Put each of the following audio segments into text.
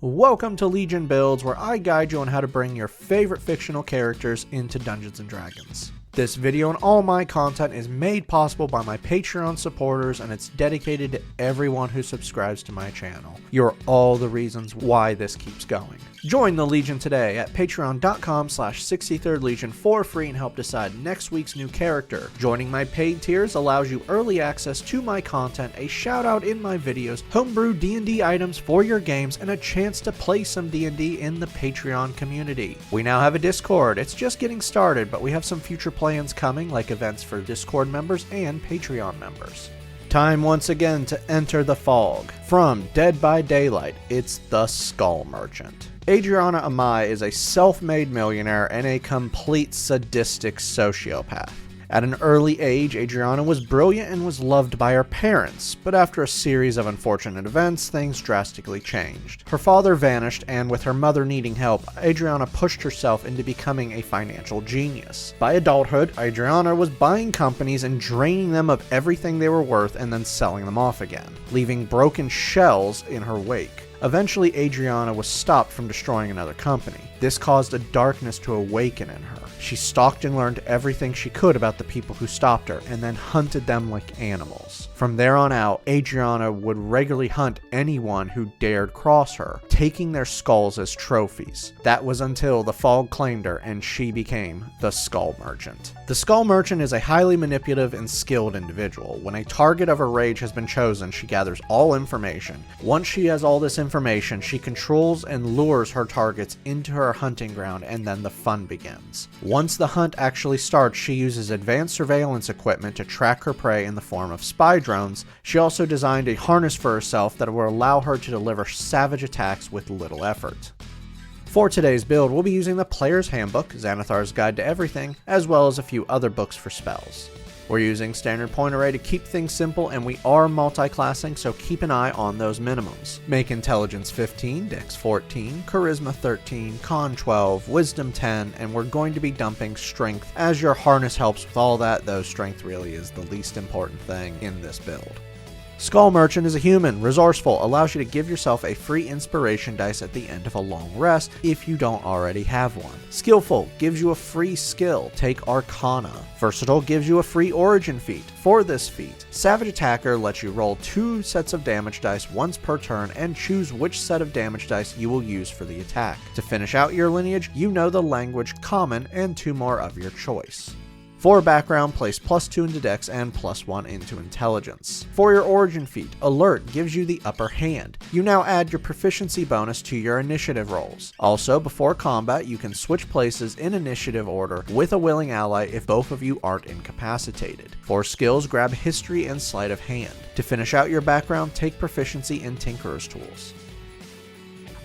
Welcome to Legion Builds, where I guide you on how to bring your favorite fictional characters into Dungeons & Dragons. This video and all my content is made possible by my Patreon supporters, and it's dedicated to everyone who subscribes to my channel. You're all the reasons why this keeps going. Join the Legion today at patreon.com/63rdlegion for free and help decide next week's new character. Joining my paid tiers allows you early access to my content, a shout out in my videos, homebrew D&D items for your games, and a chance to play some D&D in the Patreon community. We now have a Discord. It's just getting started, but we have some future plans coming, like events for Discord members and Patreon members. Time once again to enter the fog. From Dead by Daylight, it's the Skull Merchant. Adriana Amai is a self-made millionaire and a complete sadistic sociopath. At an early age, Adriana was brilliant and was loved by her parents, but after a series of unfortunate events, things drastically changed. Her father vanished, and with her mother needing help, Adriana pushed herself into becoming a financial genius. By adulthood, Adriana was buying companies and draining them of everything they were worth and then selling them off again, leaving broken shells in her wake. Eventually, Adriana was stopped from destroying another company. This caused a darkness to awaken in her. She stalked and learned everything she could about the people who stopped her, and then hunted them like animals. From there on out, Adriana would regularly hunt anyone who dared cross her, taking their skulls as trophies. That was until the fog claimed her, and she became the Skull Merchant. The Skull Merchant is a highly manipulative and skilled individual. When a target of her rage has been chosen, she gathers all information. Once she has all this information, she controls and lures her targets into her hunting ground, and then the fun begins. Once the hunt actually starts, she uses advanced surveillance equipment to track her prey in the form of spy drones. She also designed a harness for herself that will allow her to deliver savage attacks with little effort. For today's build, we'll be using the Player's Handbook, Xanathar's Guide to Everything, as well as a few other books for spells. We're using standard point array to keep things simple, and we are multi-classing, so keep an eye on those minimums. Make Intelligence 15, Dex 14, Charisma 13, Con 12, Wisdom 10, and we're going to be dumping Strength. As your harness helps with all that, though Strength really is the least important thing in this build. Skull Merchant is a human, resourceful, allows you to give yourself a free inspiration dice at the end of a long rest if you don't already have one. Skillful gives you a free skill, take Arcana. Versatile gives you a free origin feat. For this feat, Savage Attacker lets you roll 2 sets of damage dice once per turn and choose which set of damage dice you will use for the attack. To finish out your lineage, you know the language Common and 2 more of your choice. For background, place +2 into Dex and +1 into Intelligence. For your origin feat, Alert gives you the upper hand. You now add your proficiency bonus to your initiative rolls. Also, before combat, you can switch places in initiative order with a willing ally if both of you aren't incapacitated. For skills, grab History and Sleight of Hand. To finish out your background, take proficiency in Tinkerer's Tools.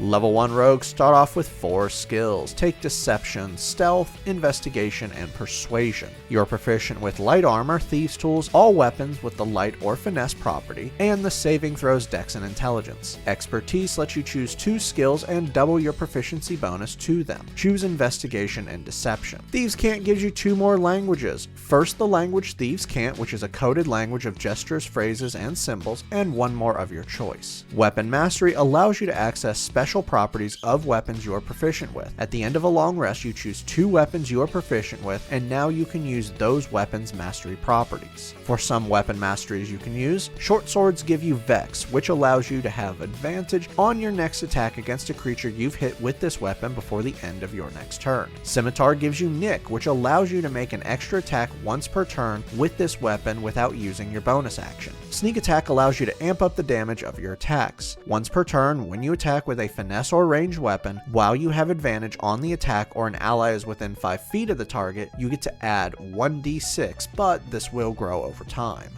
Level 1 rogues start off with 4 skills. Take Deception, Stealth, Investigation, and Persuasion. You're proficient with Light Armor, Thieves' Tools, all weapons with the Light or Finesse property, and the saving throws Dex and Intelligence. Expertise lets you choose 2 skills and double your proficiency bonus to them. Choose Investigation and Deception. Thieves' Cant gives you 2 more languages. First, the language Thieves' Cant, which is a coded language of gestures, phrases, and symbols, and 1 more of your choice. Weapon Mastery allows you to access special properties of weapons you are proficient with. At the end of a long rest, you choose 2 weapons you are proficient with, and now you can use those weapons' mastery properties. For some weapon masteries you can use, Short Swords give you Vex, which allows you to have advantage on your next attack against a creature you've hit with this weapon before the end of your next turn. Scimitar gives you Nick, which allows you to make an extra attack once per turn with this weapon without using your bonus action. Sneak Attack allows you to amp up the damage of your attacks. Once per turn, when you attack with a finesse or ranged weapon, while you have advantage on the attack or an ally is within 5 feet of the target, you get to add 1d6, but this will grow over time.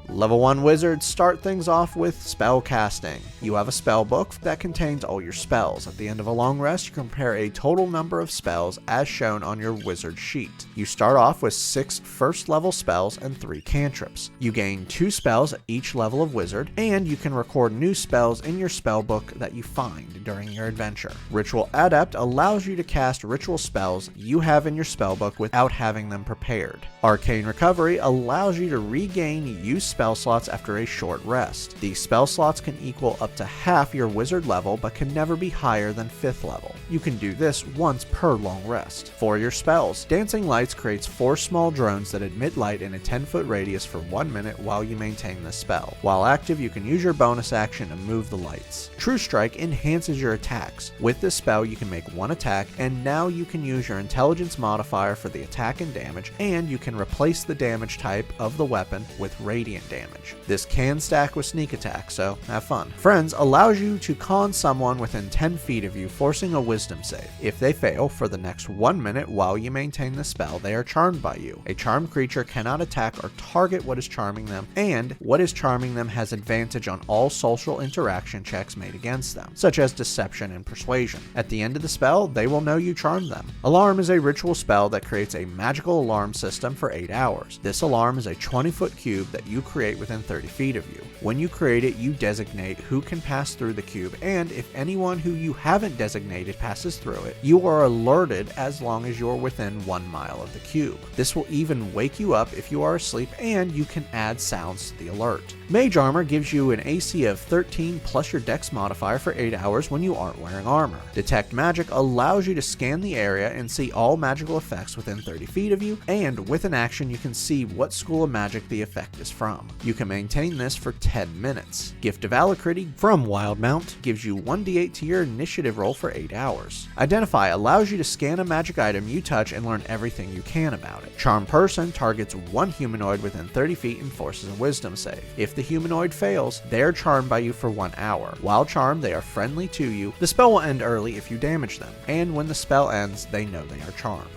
Level 1 wizards start things off with spell casting. You have a spell book that contains all your spells. At the end of a long rest, you compare a total number of spells as shown on your wizard sheet. You start off with 6 first level spells and 3 cantrips. You gain 2 spells at each level of wizard, and you can record new spells in your spell book that you find during your adventure. Ritual Adept allows you to cast ritual spells you have in your spell book without having them prepared. Arcane Recovery allows you to regain used spells spell slots after a short rest. These spell slots can equal up to half your wizard level but can never be higher than 5th level. You can do this once per long rest. For your spells, Dancing Lights creates 4 small drones that emit light in a 10-foot radius for 1 minute while you maintain the spell. While active, you can use your bonus action to move the lights. True Strike enhances your attacks. With this spell, you can make 1 attack, and now you can use your intelligence modifier for the attack and damage, and you can replace the damage type of the weapon with radiant damage. This can stack with sneak attack, so have fun. Friends allows you to con someone within 10 feet of you, forcing a wisdom save. If they fail, for the next 1 minute while you maintain the spell, they are charmed by you. A charmed creature cannot attack or target what is charming them, and what is charming them has advantage on all social interaction checks made against them, such as deception and persuasion. At the end of the spell, they will know you charmed them. Alarm is a ritual spell that creates a magical alarm system for 8 hours. This alarm is a 20-foot cube that you create within 30 feet of you. When you create it, you designate who can pass through the cube, and if anyone who you haven't designated passes through it, you are alerted as long as you're within 1 mile of the cube. This will even wake you up if you are asleep, and you can add sounds to the alert. Mage Armor gives you an AC of 13 plus your Dex modifier for 8 hours when you aren't wearing armor. Detect Magic allows you to scan the area and see all magical effects within 30 feet of you, and with an action you can see what school of magic the effect is from. You can maintain this for 10 minutes. Gift of Alacrity from Wildmount gives you 1d8 to your initiative roll for 8 hours. Identify allows you to scan a magic item you touch and learn everything you can about it. Charm Person targets 1 humanoid within 30 feet and forces a wisdom save. If the humanoid fails, they are charmed by you for 1 hour. While charmed, they are friendly to you. The spell will end early if you damage them, and when the spell ends, they know they are charmed.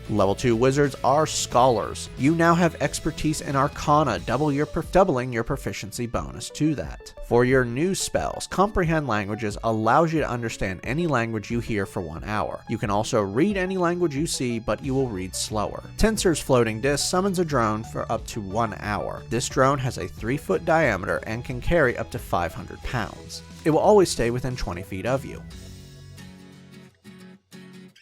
Level 2 wizards are scholars. You now have expertise in Arcana, doubling your proficiency bonus to that. For your new spells, Comprehend Languages allows you to understand any language you hear for 1 hour. You can also read any language you see, but you will read slower. Tensor's Floating Disc summons a drone for up to 1 hour. This drone has a 3-foot diameter and can carry up to 500 pounds. It will always stay within 20 feet of you.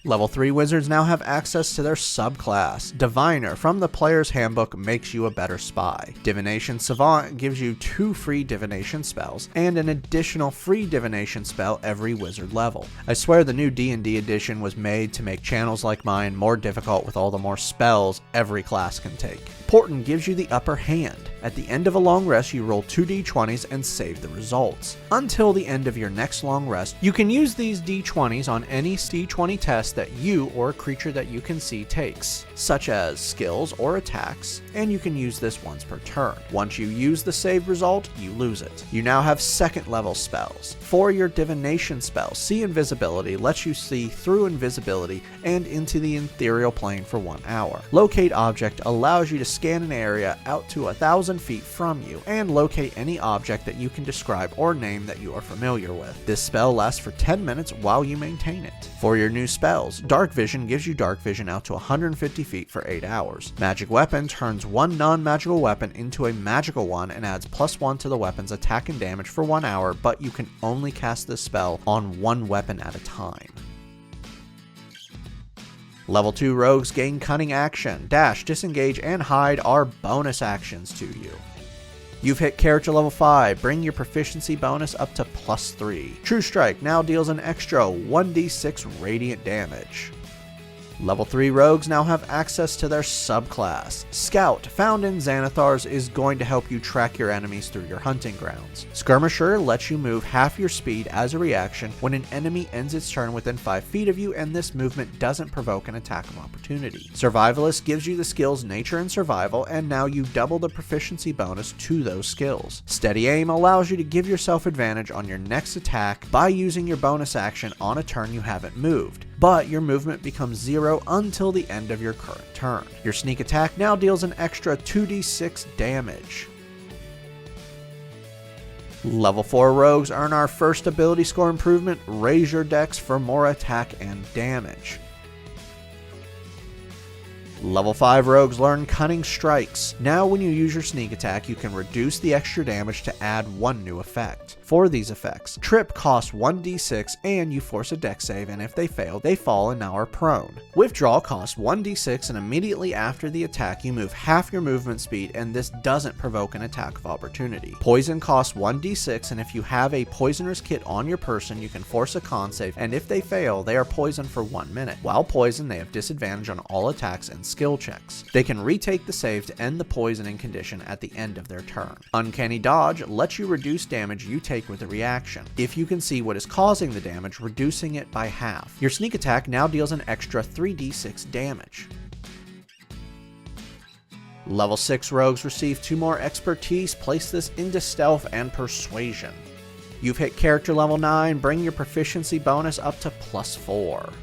Level 3 wizards now have access to their subclass. Diviner from the Player's Handbook makes you a better spy. Divination Savant gives you 2 free divination spells, and an additional free divination spell every wizard level. I swear the new D&D edition was made to make channels like mine more difficult with all the more spells every class can take. Portent gives you the upper hand. At the end of a long rest, you roll 2 d20s and save the results. Until the end of your next long rest, you can use these d20s on any d20 test that you or a creature that you can see takes, such as skills or attacks, and you can use this once per turn. Once you use the saved result, you lose it. You now have 2nd level spells. For your divination spell, See Invisibility lets you see through invisibility and into the ethereal plane for 1 hour. Locate Object allows you to scan an area out to 1,000 feet from you and locate any object that you can describe or name that you are familiar with. This spell lasts for 10 minutes while you maintain it. For your new spells, Dark Vision gives you dark vision out to 150 feet for 8 hours. Magic Weapon turns one non-magical weapon into a magical one and adds +1 to the weapon's attack and damage for 1 hour, but you can only cast this spell on 1 weapon at a time. Level 2 rogues gain Cunning Action. Dash, Disengage, and Hide are bonus actions to you. You've hit character level 5, bring your proficiency bonus up to +3. True Strike now deals an extra 1d6 radiant damage. Level 3 rogues now have access to their subclass. Scout, found in Xanathars, is going to help you track your enemies through your hunting grounds. Skirmisher lets you move half your speed as a reaction when an enemy ends its turn within 5 feet of you, and this movement doesn't provoke an attack of opportunity. Survivalist gives you the skills Nature and Survival, and now you double the proficiency bonus to those skills. Steady Aim allows you to give yourself advantage on your next attack by using your bonus action on a turn you haven't moved, but your movement becomes 0 until the end of your current turn. Your Sneak Attack now deals an extra 2d6 damage. Level 4 rogues earn our first ability score improvement, Raise Your Dex for more attack and damage. Level 5 rogues learn Cunning Strikes. Now when you use your sneak attack, you can reduce the extra damage to add one new effect. For these effects, Trip costs 1d6 and you force a dex save, and if they fail, they fall and now are prone. Withdraw costs 1d6 and immediately after the attack you move half your movement speed, and this doesn't provoke an attack of opportunity. Poison costs 1d6, and if you have a poisoner's kit on your person, you can force a con save, and if they fail, they are poisoned for 1 minute. While poisoned, they have disadvantage on all attacks and skill checks. They can retake the save to end the poisoning condition at the end of their turn. Uncanny Dodge lets you reduce damage you take with a reaction, if you can see what is causing the damage, reducing it by half. Your sneak attack now deals an extra 3d6 damage. Level 6 rogues receive 2 more expertise. Place this into stealth and persuasion. You've hit character level 9, bring your proficiency bonus up to +4.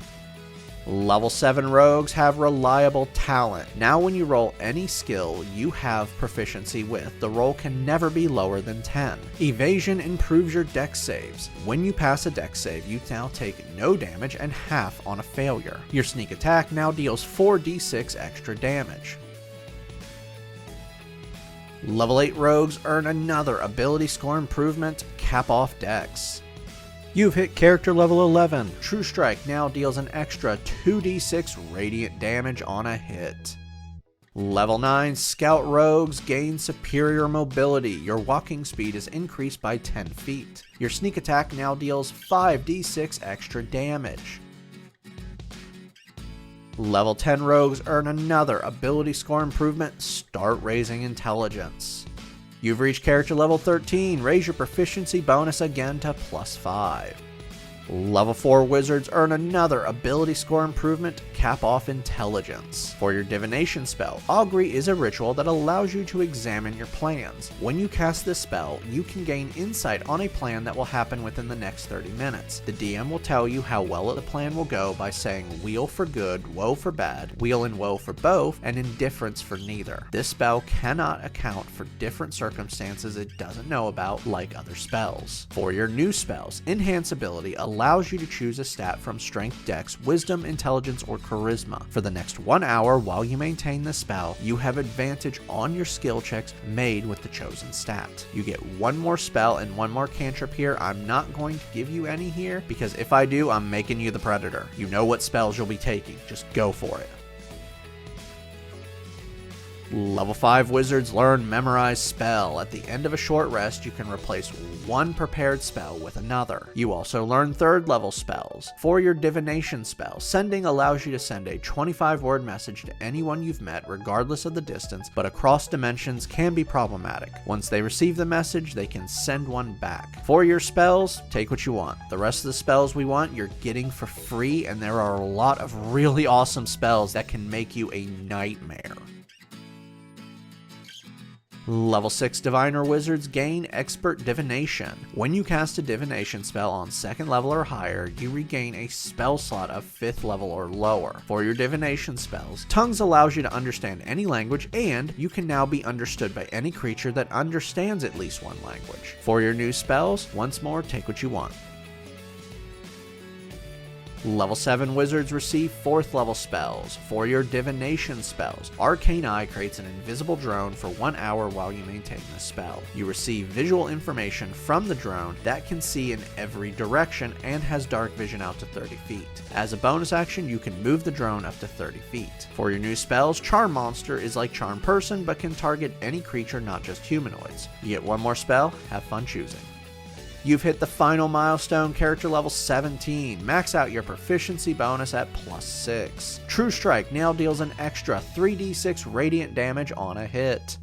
Level 7 rogues have reliable talent. Now when you roll any skill you have proficiency with, the roll can never be lower than 10. Evasion improves your dex saves. When you pass a dex save, you now take no damage and half on a failure. Your sneak attack now deals 4d6 extra damage. Level 8 rogues earn another ability score improvement, Cap Off Dex. You've hit character level 11. True Strike now deals an extra 2d6 radiant damage on a hit. Level 9 Scout rogues gain superior mobility. Your walking speed is increased by 10 feet. Your sneak attack now deals 5d6 extra damage. Level 10 rogues earn another ability score improvement, Start Raising Intelligence. You've reached character level 13, raise your proficiency bonus again to +5. Level 4 wizards earn another ability score improvement, Cap Off Intelligence. For your divination spell, Augury is a ritual that allows you to examine your plans. When you cast this spell, you can gain insight on a plan that will happen within the next 30 minutes. The DM will tell you how well the plan will go by saying weal for good, woe for bad, weal and woe for both, and indifference for neither. This spell cannot account for different circumstances it doesn't know about like other spells. For your new spells, Enhance ability allows you to choose a stat from Strength, Dex, Wisdom, Intelligence, or Charisma. For the next 1 hour while you maintain the spell, you have advantage on your skill checks made with the chosen stat. You get 1 more spell and 1 more cantrip here. I'm not going to give you any here, because if I do, I'm making you the Predator. You know what spells you'll be taking, just go for it. Level 5 wizards learn Memorize Spell. At the end of a short rest, you can replace 1 prepared spell with another. You also learn 3rd level spells. For your divination spell, Sending allows you to send a 25-word message to anyone you've met regardless of the distance, but across dimensions can be problematic. Once they receive the message, they can send one back. For your spells, take what you want. The rest of the spells we want, you're getting for free, and there are a lot of really awesome spells that can make you a nightmare. Level 6 Diviner Wizards gain Expert Divination. When you cast a divination spell on 2nd level or higher, you regain a spell slot of 5th level or lower. For your divination spells, Tongues allows you to understand any language, and you can now be understood by any creature that understands at least 1 language. For your new spells, once more, take what you want. Level 7 wizards receive 4th level spells. For your divination spells, Arcane Eye creates an invisible drone for 1 hour while you maintain the spell. You receive visual information from the drone that can see in every direction and has dark vision out to 30 feet. As a bonus action, you can move the drone up to 30 feet. For your new spells, Charm Monster is like Charm Person but can target any creature, not just humanoids. You get 1 more spell, have fun choosing. You've hit the final milestone, character level 17. Max out your proficiency bonus at +6. True Strike now deals an extra 3d6 radiant damage on a hit.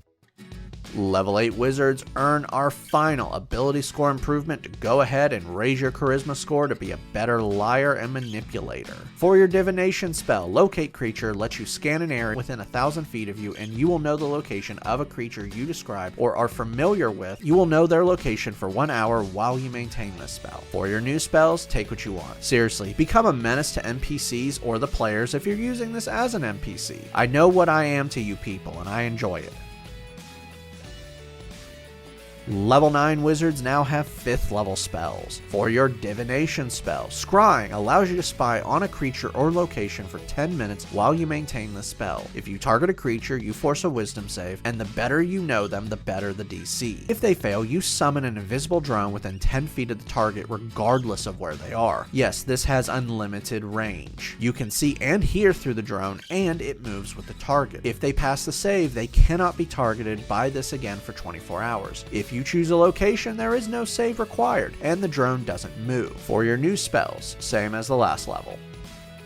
Level 8 wizards earn our final ability score improvement to go ahead and raise your charisma score to be a better liar and manipulator. For your divination spell, Locate Creature lets you scan an area within 1,000 feet of you, and you will know the location of a creature you describe or are familiar with. You will know their location for 1 hour while you maintain this spell. For your new spells, take what you want. Seriously, become a menace to NPCs or the players if you're using this as an NPC. I know what I am to you people, and I enjoy it. Level 9 wizards now have 5th level spells. For your divination spell, scrying allows you to spy on a creature or location for 10 minutes while you maintain the spell. If you target a creature, you force a wisdom save, and the better you know them, the better the DC. If they fail, you summon an invisible drone within 10 feet of the target regardless of where they are. Yes, this has unlimited range. You can see and hear through the drone, and it moves with the target. If they pass the save, they cannot be targeted by this again for 24 hours. If you choose a location, there is no save required, and the drone doesn't move. For your new spells, same as the last level.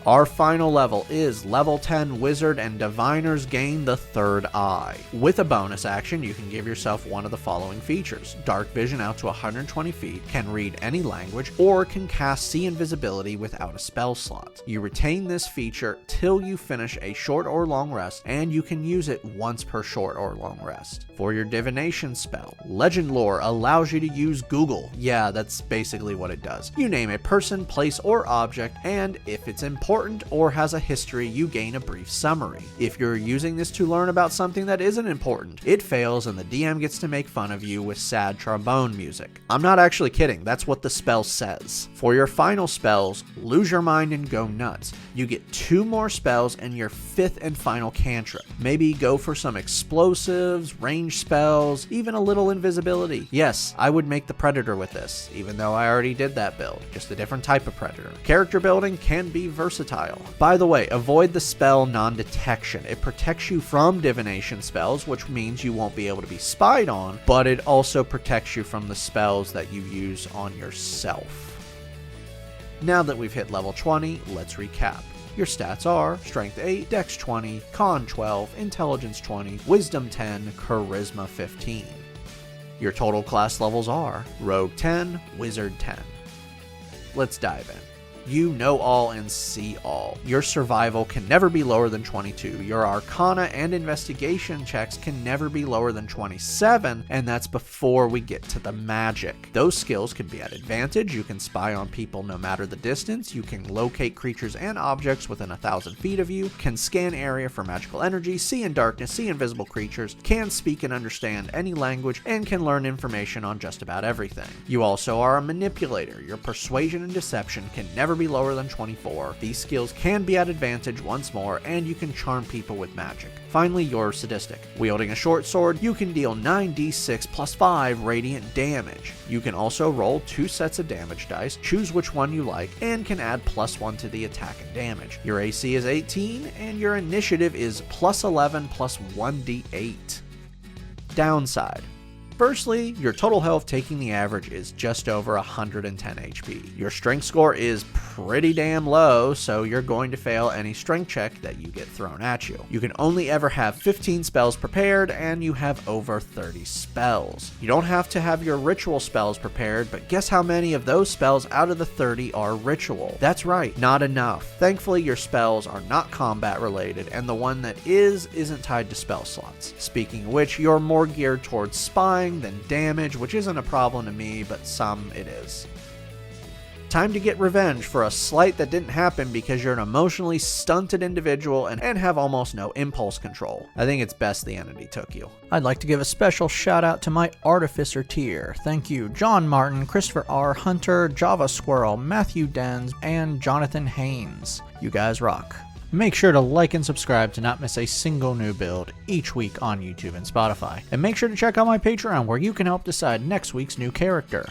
Our final level is level 10 Wizard and Diviners gain the Third Eye. With a bonus action, you can give yourself one of the following features. Dark Vision out to 120 feet, can read any language, or can cast See Invisibility without a spell slot. You retain this feature till you finish a short or long rest, and you can use it once per short or long rest. For your divination spell, Legend Lore allows you to use Google. Yeah, that's basically what it does. You name a person, place, or object, and if it's important or has a history, you gain a brief summary. If you're using this to learn about something that isn't important, it fails and the DM gets to make fun of you with sad trombone music. I'm not actually kidding, that's what the spell says. For your final spells, Lose Your Mind and Go Nuts. You get 2 more spells and your 5th and final cantrip. Maybe go for some explosives, range spells, even a little invisibility. Yes, I would make the Predator with this, even though I already did that build, just a different type of Predator. Character building can be versatile. By the way, avoid the spell non-detection. It protects you from divination spells, which means you won't be able to be spied on, but it also protects you from the spells that you use on yourself. Now that we've hit level 20, let's recap. Your stats are Strength 8, Dex 20, Con 12, Intelligence 20, Wisdom 10, Charisma 15. Your total class levels are Rogue 10, Wizard 10. Let's dive in. You know all and see all. Your survival can never be lower than 22. Your arcana and investigation checks can never be lower than 27, and that's before we get to the magic. Those skills can be at advantage. You can spy on people no matter the distance. You can locate creatures and objects within 1,000 feet of you, can scan area for magical energy, see in darkness, see invisible creatures, can speak and understand any language, and can learn information on just about everything. You also are a manipulator. Your persuasion and deception can never be lower than 24. These skills can be at advantage once more, and you can charm people with magic. Finally, you're sadistic. Wielding a short sword, you can deal 9d6 plus 5 radiant damage. You can also roll 2 sets of damage dice, choose which one you like, and can add +1 to the attack and damage. Your AC is 18, and your initiative is +11 plus 1d8. Downside. Firstly, your total health taking the average is just over 110 HP. Your strength score is pretty damn low, so you're going to fail any strength check that you get thrown at you. You can only ever have 15 spells prepared, and you have over 30 spells. You don't have to have your ritual spells prepared, but guess how many of those spells out of the 30 are ritual? That's right, not enough. Thankfully, your spells are not combat related, and the one that isn't tied to spell slots. Speaking of which, you're more geared towards spying than damage, which isn't a problem to me, but some it is. Time to get revenge for a slight that didn't happen because you're an emotionally stunted individual and have almost no impulse control. I think it's best the entity took you. I'd like to give a special shout out to my Artificer tier. Thank you John Martin, Christopher R. Hunter, Java Squirrel, Matthew Dens, and Jonathan Haynes. You guys rock. Make sure to like and subscribe to not miss a single new build each week on YouTube and Spotify. And make sure to check out my Patreon where you can help decide next week's new character.